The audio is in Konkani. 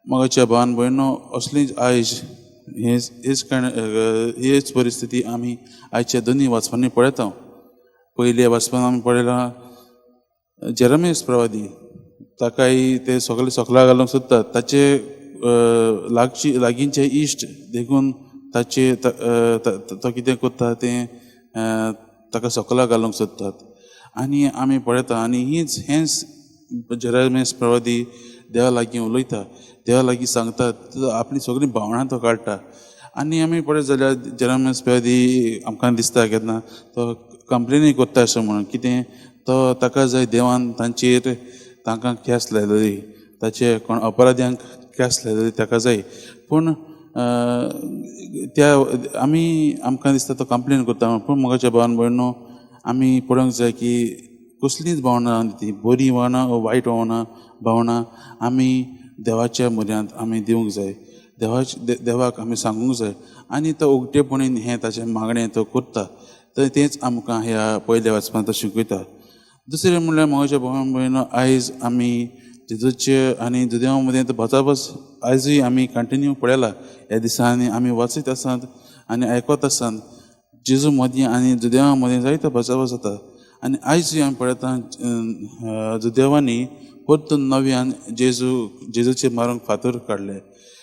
मगाच्या भावान भयणो असलीच आयज हेच परिस्थिती आमी आयच्या दोन्ही वाचपांनी पळयता. पयल्या वाचपान आमी पळयलां जेरेमिया प्रवादी, ताकाय ते सगळे सकला घालूंक सोदतात. ताचे लागींचे इश्ट देखून ताचे तो कितें करता तें ताका सकला घालूंक सोदतात. आनी आमी पळयता आनी हेंच जेरेमिया प्रवादी देवा लागीं उलयता, देवा लागीं सांगता, आपली सगळीं भावनां तो काडटा. आनी आमी पळयत जाल्यार जेरेमिया प्रवादी आमकां दिसता केन्ना तो कंप्लेनूय करता अशें म्हणून. कितें ताका जाय देवान तांकां केस लायलेली, ताचे कोण अपराध्यांक केस लायलेली ताका जाय. पूण आमकां दिसता तो कंप्लेन करता. पूण म्हज्या भावान भयणो आमी पळोवंक जाय की कसलीच भावना ती बरी भावना वा वायट भावना आमी देवाच्या म्हऱ्यांत आमी दिवंक जाय. देवाक आमी सांगूंक जाय आनी तो उक्तेपणीन हें ताचें मागणें तो करता. तेंच आमकां ह्या पयल्या वाचपांत तो शिकयता. दुसरें म्हणल्यार म्हज्या भावान भयणो आयज आमी जेजूचे आनी देवा मदें बचाबच आयजूय आमी कंटिन्यू पळयला. ह्या दिसांनी आमी वाचीत आसात आनी आयकत आसात जेजू मदीं आनी देवा मदीं जायतो बचाव जाता. आनी आयजूय आमी पळयता देवानी परतून नव्यान जेजूचे मारूंक फातर काडले.